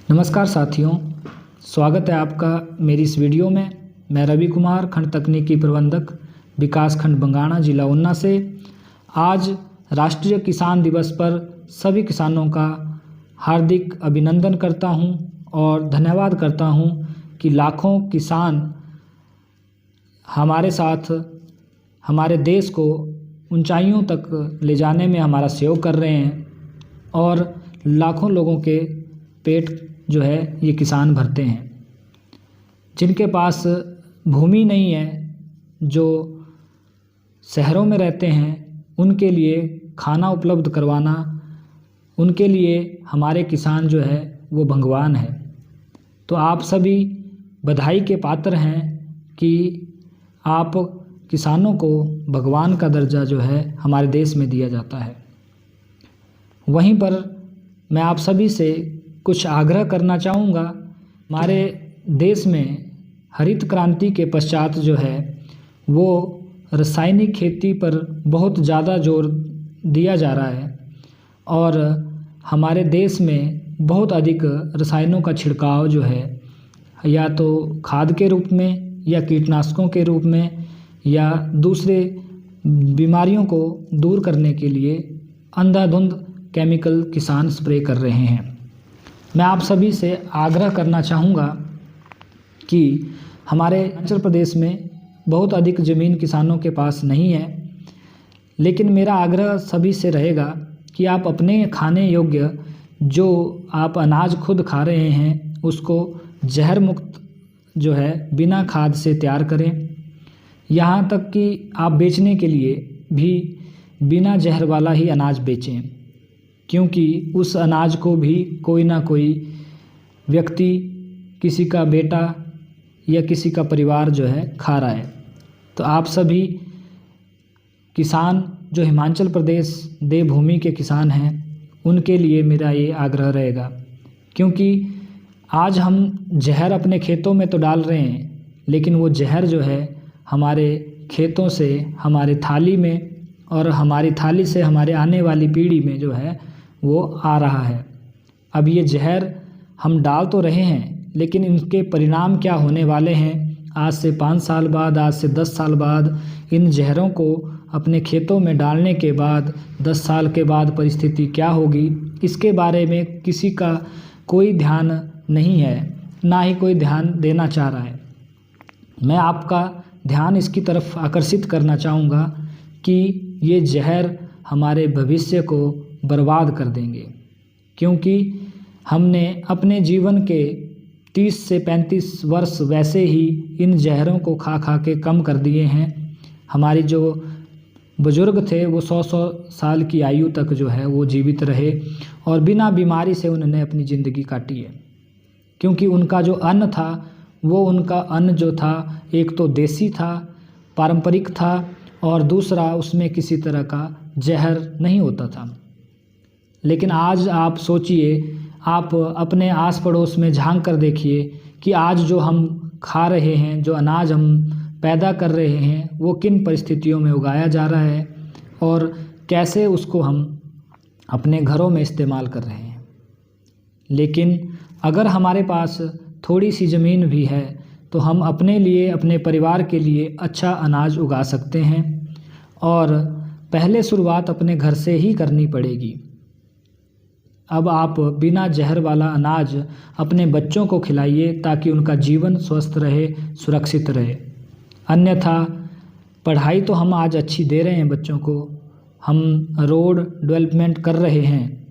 नमस्कार साथियों, स्वागत है आपका मेरी इस वीडियो में। मैं रवि कुमार, खंड तकनीकी प्रबंधक, विकासखंड बंगाणा, जिला ऊना से। आज राष्ट्रीय किसान दिवस पर सभी किसानों का हार्दिक अभिनंदन करता हूं और धन्यवाद करता हूं कि लाखों किसान हमारे साथ हमारे देश को ऊंचाइयों तक ले जाने में हमारा सहयोग कर रहे हैं और लाखों लोगों के पेट जो है ये किसान भरते हैं। जिनके पास भूमि नहीं है, जो शहरों में रहते हैं, उनके लिए खाना उपलब्ध करवाना, उनके लिए हमारे किसान जो है वो भगवान है। तो आप सभी बधाई के पात्र हैं कि आप किसानों को भगवान का दर्जा जो है हमारे देश में दिया जाता है। वहीं पर मैं आप सभी से कुछ आग्रह करना चाहूँगा। हमारे देश में हरित क्रांति के पश्चात जो है वो रासायनिक खेती पर बहुत ज़्यादा जोर दिया जा रहा है और हमारे देश में बहुत अधिक रसायनों का छिड़काव जो है, या तो खाद के रूप में या कीटनाशकों के रूप में या दूसरे बीमारियों को दूर करने के लिए अंधाधुंध केमिकल किसान स्प्रे कर रहे हैं। मैं आप सभी से आग्रह करना चाहूँगा कि हमारे हिमाचल प्रदेश में बहुत अधिक ज़मीन किसानों के पास नहीं है, लेकिन मेरा आग्रह सभी से रहेगा कि आप अपने खाने योग्य जो आप अनाज खुद खा रहे हैं उसको जहर मुक्त जो है बिना खाद से तैयार करें। यहाँ तक कि आप बेचने के लिए भी बिना जहर वाला ही अनाज बेचें, क्योंकि उस अनाज को भी कोई ना कोई व्यक्ति, किसी का बेटा या किसी का परिवार जो है खा रहा है। तो आप सभी किसान जो हिमाचल प्रदेश देवभूमि के किसान हैं, उनके लिए मेरा ये आग्रह रहेगा, क्योंकि आज हम जहर अपने खेतों में तो डाल रहे हैं, लेकिन वो जहर जो है हमारे खेतों से हमारे थाली में और हमारी थाली से हमारे आने वाली पीढ़ी में जो है वो आ रहा है। अब ये जहर हम डाल तो रहे हैं, लेकिन इनके परिणाम क्या होने वाले हैं, आज से 5 साल बाद, आज से 10 साल बाद इन जहरों को अपने खेतों में डालने के बाद 10 साल के बाद परिस्थिति क्या होगी, इसके बारे में किसी का कोई ध्यान नहीं है, ना ही कोई ध्यान देना चाह रहा है। मैं आपका ध्यान इसकी तरफ आकर्षित करना चाहूँगा कि ये जहर हमारे भविष्य को बर्बाद कर देंगे, क्योंकि हमने अपने जीवन के 30 से 35 वर्ष वैसे ही इन जहरों को खा खा के कम कर दिए हैं। हमारी जो बुजुर्ग थे वो 100 साल की आयु तक जो है वो जीवित रहे और बिना बीमारी से उन्होंने अपनी ज़िंदगी काटी है, क्योंकि उनका जो अन्न था वो उनका अन्न जो था एक तो देसी था, पारंपरिक था, और दूसरा उसमें किसी तरह का जहर नहीं होता था। लेकिन आज आप सोचिए, आप अपने आस पड़ोस में झांक कर देखिए कि आज जो हम खा रहे हैं, जो अनाज हम पैदा कर रहे हैं, वो किन परिस्थितियों में उगाया जा रहा है और कैसे उसको हम अपने घरों में इस्तेमाल कर रहे हैं। लेकिन अगर हमारे पास थोड़ी सी ज़मीन भी है तो हम अपने लिए, अपने परिवार के लिए अच्छा अनाज उगा सकते हैं, और पहले शुरुआत अपने घर से ही करनी पड़ेगी। अब आप बिना जहर वाला अनाज अपने बच्चों को खिलाइए ताकि उनका जीवन स्वस्थ रहे, सुरक्षित रहे। अन्यथा पढ़ाई तो हम आज अच्छी दे रहे हैं बच्चों को, हम रोड डेवलपमेंट कर रहे हैं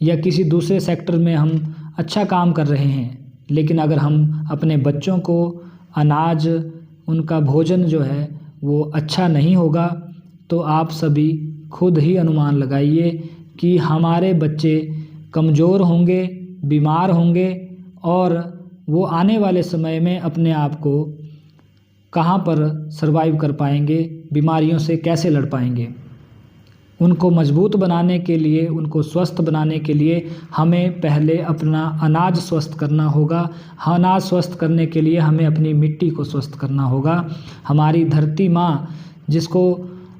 या किसी दूसरे सेक्टर में हम अच्छा काम कर रहे हैं, लेकिन अगर हम अपने बच्चों को अनाज, उनका भोजन जो है वो अच्छा नहीं होगा, तो आप सभी खुद ही अनुमान लगाइए कि हमारे बच्चे कमज़ोर होंगे, बीमार होंगे, और वो आने वाले समय में अपने आप को कहाँ पर सर्वाइव कर पाएंगे, बीमारियों से कैसे लड़ पाएंगे। उनको मजबूत बनाने के लिए, उनको स्वस्थ बनाने के लिए हमें पहले अपना अनाज स्वस्थ करना होगा। अनाज स्वस्थ करने के लिए हमें अपनी मिट्टी को स्वस्थ करना होगा। हमारी धरती माँ, जिसको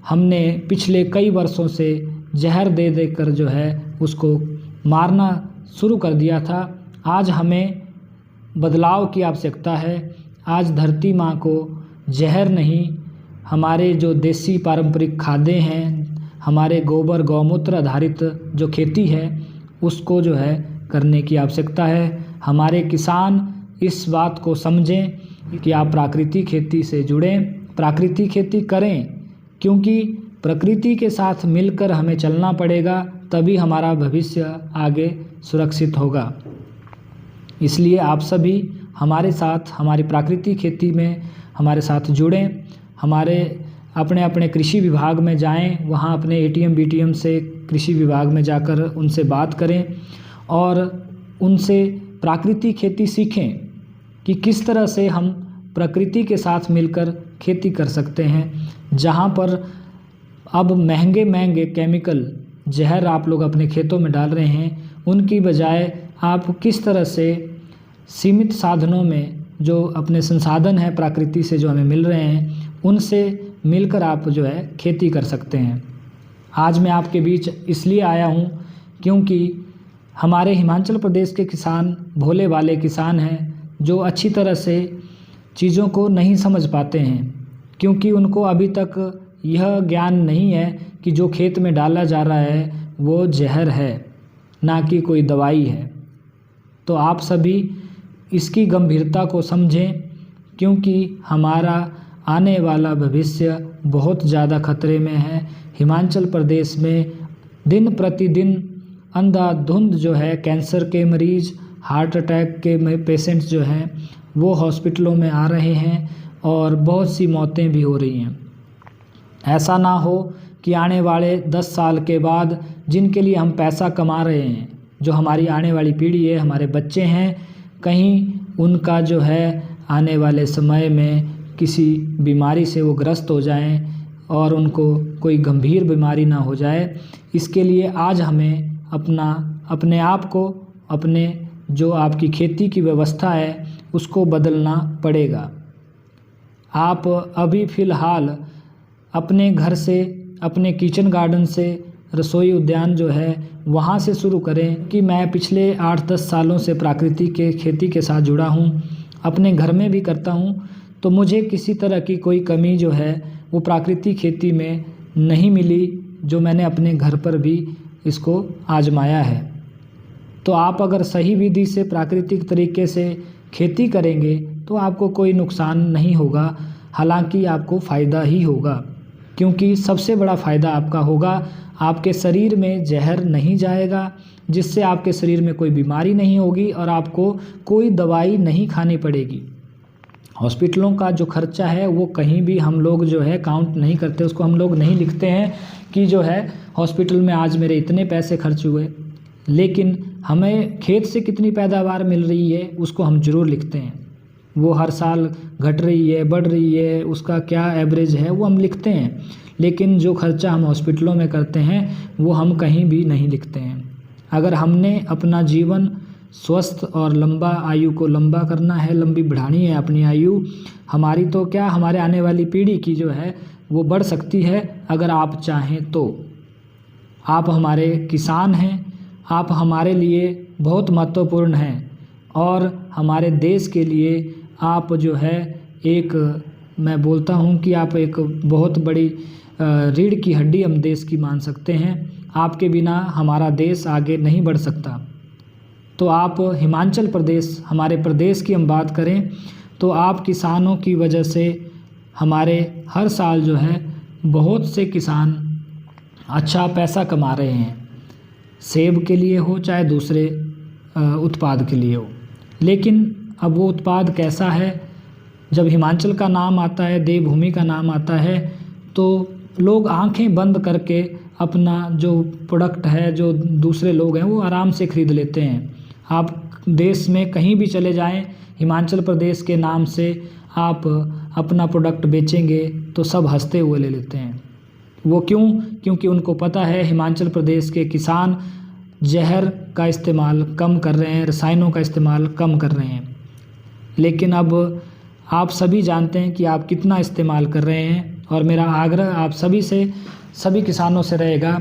हमने पिछले कई वर्षों से जहर दे देकर जो है उसको मारना शुरू कर दिया था, आज हमें बदलाव की आवश्यकता है। आज धरती माँ को जहर नहीं, हमारे जो देसी पारंपरिक खादें हैं, हमारे गोबर गौमूत्र आधारित जो खेती है उसको जो है करने की आवश्यकता है। हमारे किसान इस बात को समझें कि आप प्राकृतिक खेती से जुड़ें, प्राकृतिक खेती करें, क्योंकि प्रकृति के साथ मिलकर हमें चलना पड़ेगा, तभी हमारा भविष्य आगे सुरक्षित होगा। इसलिए आप सभी हमारे साथ हमारी प्राकृतिक खेती में हमारे साथ जुड़ें। हमारे अपने अपने कृषि विभाग में जाएं, वहाँ अपने एटीएम बीटीएम से कृषि विभाग में जाकर उनसे बात करें और उनसे प्राकृतिक खेती सीखें कि किस तरह से हम प्रकृति के साथ मिलकर खेती कर सकते हैं। जहाँ पर अब महंगे महंगे केमिकल जहर आप लोग अपने खेतों में डाल रहे हैं, उनकी बजाय आप किस तरह से सीमित साधनों में जो अपने संसाधन हैं प्रकृति से जो हमें मिल रहे हैं, उनसे मिलकर आप जो है खेती कर सकते हैं। आज मैं आपके बीच इसलिए आया हूँ क्योंकि हमारे हिमाचल प्रदेश के किसान भोले भाले किसान हैं, जो अच्छी तरह से चीज़ों को नहीं समझ पाते हैं, क्योंकि उनको अभी तक यह ज्ञान नहीं है कि जो खेत में डाला जा रहा है वो जहर है, ना कि कोई दवाई है। तो आप सभी इसकी गंभीरता को समझें, क्योंकि हमारा आने वाला भविष्य बहुत ज़्यादा खतरे में है। हिमाचल प्रदेश में दिन प्रतिदिन अंधाधुंध जो है कैंसर के मरीज़, हार्ट अटैक के पेशेंट्स जो हैं वो हॉस्पिटलों में आ रहे हैं और बहुत सी मौतें भी हो रही हैं। ऐसा ना हो कि आने वाले 10 साल के बाद जिनके लिए हम पैसा कमा रहे हैं, जो हमारी आने वाली पीढ़ी है, हमारे बच्चे हैं, कहीं उनका जो है आने वाले समय में किसी बीमारी से वो ग्रस्त हो जाएं और उनको कोई गंभीर बीमारी ना हो जाए। इसके लिए आज हमें अपने आप को, अपने जो आपकी खेती की व्यवस्था है उसको बदलना पड़ेगा। आप अभी फ़िलहाल अपने घर से, अपने किचन गार्डन से, रसोई उद्यान जो है वहाँ से शुरू करें कि मैं पिछले 8-10 सालों से प्राकृतिक के खेती के साथ जुड़ा हूँ, अपने घर में भी करता हूँ, तो मुझे किसी तरह की कोई कमी जो है वो प्राकृतिक खेती में नहीं मिली, जो मैंने अपने घर पर भी इसको आजमाया है। तो आप अगर सही विधि से प्राकृतिक तरीके से खेती करेंगे तो आपको कोई नुकसान नहीं होगा, हालांकि आपको फ़ायदा ही होगा, क्योंकि सबसे बड़ा फ़ायदा आपका होगा, आपके शरीर में जहर नहीं जाएगा, जिससे आपके शरीर में कोई बीमारी नहीं होगी और आपको कोई दवाई नहीं खानी पड़ेगी। हॉस्पिटलों का जो खर्चा है वो कहीं भी हम लोग जो है काउंट नहीं करते, उसको हम लोग नहीं लिखते हैं कि जो है हॉस्पिटल में आज मेरे इतने पैसे खर्च हुए, लेकिन हमें खेत से कितनी पैदावार मिल रही है उसको हम ज़रूर लिखते हैं। वो हर साल घट रही है, बढ़ रही है, उसका क्या एवरेज है वो हम लिखते हैं, लेकिन जो खर्चा हम हॉस्पिटलों में करते हैं वो हम कहीं भी नहीं लिखते हैं। अगर हमने अपना जीवन स्वस्थ और लंबा आयु को लंबा करना है, लंबी बढ़ानी है अपनी आयु, हमारी तो क्या हमारे आने वाली पीढ़ी की जो है वो बढ़ सकती है अगर आप चाहें तो। आप हमारे किसान हैं, आप हमारे लिए बहुत महत्वपूर्ण हैं और हमारे देश के लिए आप जो है एक, मैं बोलता हूँ कि आप एक बहुत बड़ी रीढ़ की हड्डी हम देश की मान सकते हैं। आपके बिना हमारा देश आगे नहीं बढ़ सकता। तो आप हिमाचल प्रदेश, हमारे प्रदेश की हम बात करें तो आप किसानों की वजह से हमारे हर साल जो है बहुत से किसान अच्छा पैसा कमा रहे हैं, सेब के लिए हो चाहे दूसरे उत्पाद के लिए हो। लेकिन अब वो उत्पाद कैसा है, जब हिमाचल का नाम आता है, देवभूमि का नाम आता है, तो लोग आंखें बंद करके अपना जो प्रोडक्ट है, जो दूसरे लोग हैं वो आराम से ख़रीद लेते हैं। आप देश में कहीं भी चले जाएं, हिमाचल प्रदेश के नाम से आप अपना प्रोडक्ट बेचेंगे तो सब हंसते हुए ले लेते हैं। वो क्यों? क्योंकि उनको पता है हिमाचल प्रदेश के किसान जहर का इस्तेमाल कम कर रहे हैं, रसायनों का इस्तेमाल कम कर रहे हैं। लेकिन अब आप सभी जानते हैं कि आप कितना इस्तेमाल कर रहे हैं, और मेरा आग्रह आप सभी से, सभी किसानों से रहेगा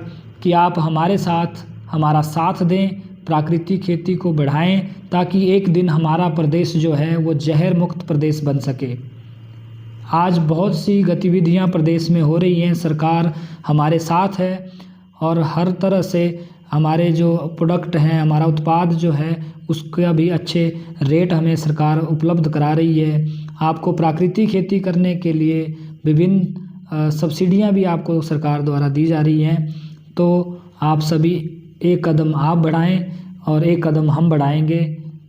कि आप हमारे साथ हमारा साथ दें, प्राकृतिक खेती को बढ़ाएं ताकि एक दिन हमारा प्रदेश जो है वो जहर मुक्त प्रदेश बन सके। आज बहुत सी गतिविधियां प्रदेश में हो रही हैं, सरकार हमारे साथ है और हर तरह से हमारे जो प्रोडक्ट हैं, हमारा उत्पाद जो है उसका भी अच्छे रेट हमें सरकार उपलब्ध करा रही है। आपको प्राकृतिक खेती करने के लिए विभिन्न सब्सिडियां भी आपको सरकार द्वारा दी जा रही हैं। तो आप सभी एक कदम आप बढ़ाएं और एक कदम हम बढ़ाएंगे,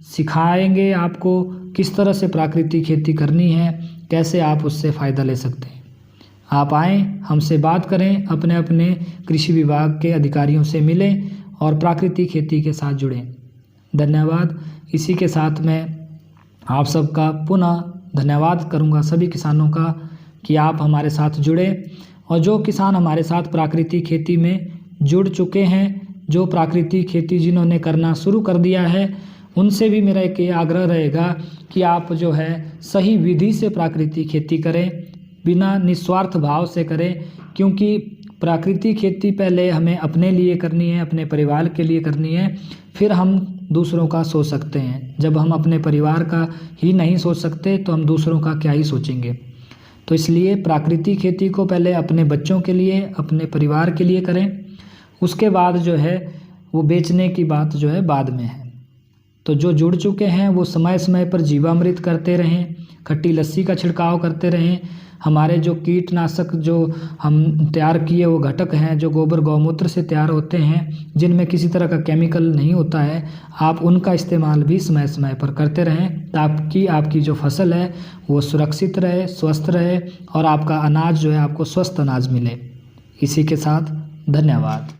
सिखाएंगे आपको किस तरह से प्राकृतिक खेती करनी है, कैसे आप उससे फ़ायदा ले सकते हैं। आप आएँ, हमसे बात करें, अपने अपने कृषि विभाग के अधिकारियों से मिलें और प्राकृतिक खेती के साथ जुड़ें। धन्यवाद। इसी के साथ मैं आप सबका पुनः धन्यवाद करूंगा, सभी किसानों का, कि आप हमारे साथ जुड़े। और जो किसान हमारे साथ प्राकृतिक खेती में जुड़ चुके हैं, जो प्राकृतिक खेती जिन्होंने करना शुरू कर दिया है, उनसे भी मेरा एक आग्रह रहेगा कि आप जो है सही विधि से प्राकृतिक खेती करें, बिना निस्वार्थ भाव से करें। क्योंकि प्राकृतिक खेती पहले हमें अपने लिए करनी है, अपने परिवार के लिए करनी है, फिर हम दूसरों का सोच सकते हैं। जब हम अपने परिवार का ही नहीं सोच सकते तो हम दूसरों का क्या ही सोचेंगे। तो इसलिए प्राकृतिक खेती को पहले अपने बच्चों के लिए, अपने परिवार के लिए करें, उसके बाद जो है वो बेचने की बात जो है बाद में है। तो जो जुड़ चुके हैं वो समय समय पर जीवामृत करते रहें, खट्टी लस्सी का छिड़काव करते रहें। हमारे जो कीटनाशक जो हम तैयार किए वो घटक हैं, जो गोबर गौमूत्र से तैयार होते हैं, जिनमें किसी तरह का केमिकल नहीं होता है, आप उनका इस्तेमाल भी समय समय पर करते रहें ताकि आपकी जो फसल है वो सुरक्षित रहे, स्वस्थ रहे और आपका अनाज जो है आपको स्वस्थ अनाज मिले। इसी के साथ धन्यवाद।